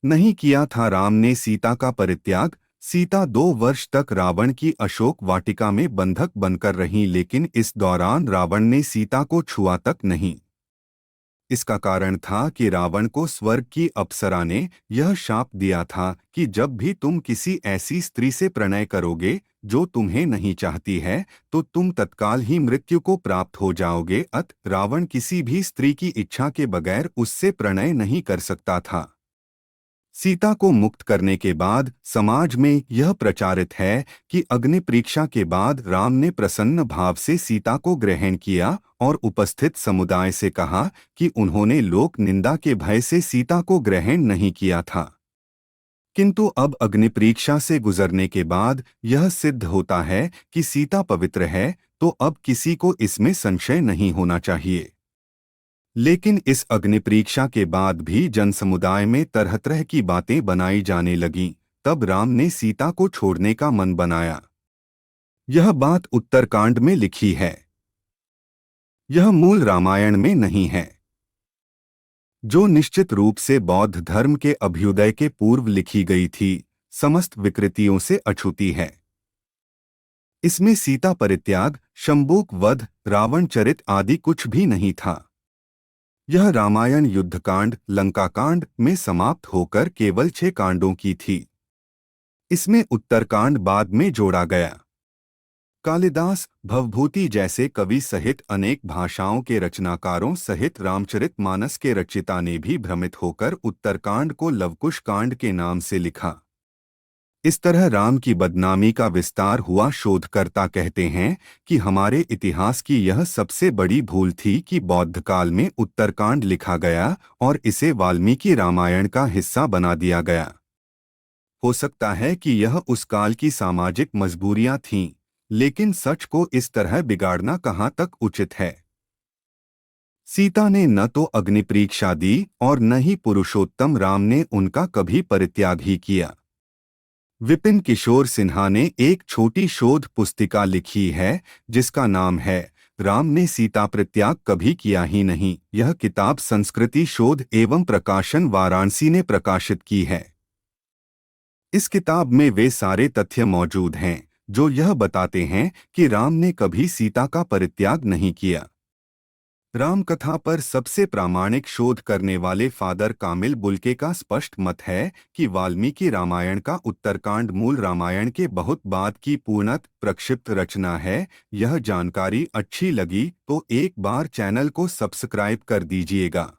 नहीं किया था राम ने सीता का परित्याग। सीता 2 वर्ष तक रावण की अशोक वाटिका में बंधक बनकर रहीं, लेकिन इस दौरान रावण ने सीता को छुआ तक नहीं। इसका कारण था कि रावण को स्वर्ग की अप्सरा ने यह शाप दिया था कि जब भी तुम किसी ऐसी स्त्री से प्रणय करोगे जो तुम्हें नहीं चाहती है, तो तुम तत्काल ही मृत्यु को प्राप्त हो जाओगे। रावण किसी भी स्त्री की इच्छा के बगैर उससे प्रणय नहीं कर सकता था। सीता को मुक्त करने के बाद समाज में यह प्रचारित है कि अग्नि परीक्षा के बाद राम ने प्रसन्न भाव से सीता को ग्रहण किया और उपस्थित समुदाय से कहा कि उन्होंने लोक निंदा के भय से सीता को ग्रहण नहीं किया था। किंतु अब अग्नि परीक्षा से गुजरने के बाद यह सिद्ध होता है कि सीता पवित्र है, तो अब किसी को इसमें संशय नहीं होना चाहिए। लेकिन इस अग्नि परीक्षा के बाद भी जन समुदाय में तरह तरह की बातें बनाई जाने लगीं। तब राम ने सीता को छोड़ने का मन बनाया। यह बात उत्तरकांड में लिखी है, यह मूल रामायण में नहीं है, जो निश्चित रूप से बौद्ध धर्म के अभ्युदय के पूर्व लिखी गई थी, समस्त विकृतियों से अछूती है। इसमें सीता परित्याग, शंबूक वध, रावण चरित आदि कुछ भी नहीं था। यह रामायण युद्धकांड, लंकाकांड में समाप्त होकर केवल 6 कांडों की थी। इसमें उत्तरकांड बाद में जोड़ा गया। कालिदास, भवभूति जैसे कवि सहित अनेक भाषाओं के रचनाकारों सहित रामचरितमानस के रचयिता ने भी भ्रमित होकर उत्तरकांड को लवकुश कांड के नाम से लिखा। इस तरह राम की बदनामी का विस्तार हुआ। शोधकर्ता कहते हैं कि हमारे इतिहास की यह सबसे बड़ी भूल थी कि बौद्ध काल में उत्तरकांड लिखा गया और इसे वाल्मीकि रामायण का हिस्सा बना दिया गया। हो सकता है कि यह उस काल की सामाजिक मजबूरियां थीं, लेकिन सच को इस तरह बिगाड़ना कहाँ तक उचित है। सीता ने न तो अग्नि परीक्षा दी और न ही पुरुषोत्तम राम ने उनका कभी परित्याग ही किया। विपिन किशोर सिन्हा ने एक छोटी शोध पुस्तिका लिखी है जिसका नाम है राम ने सीता परित्याग कभी किया ही नहीं। यह किताब संस्कृति शोध एवं प्रकाशन वाराणसी ने प्रकाशित की है। इस किताब में वे सारे तथ्य मौजूद हैं जो यह बताते हैं कि राम ने कभी सीता का परित्याग नहीं किया। राम कथा पर सबसे प्रामाणिक शोध करने वाले फादर कामिल बुल्के का स्पष्ट मत है कि वाल्मीकि रामायण का उत्तरकांड मूल रामायण के बहुत बाद की पूर्णत प्रक्षिप्त रचना है। यह जानकारी अच्छी लगी तो एक बार चैनल को सब्सक्राइब कर दीजिएगा।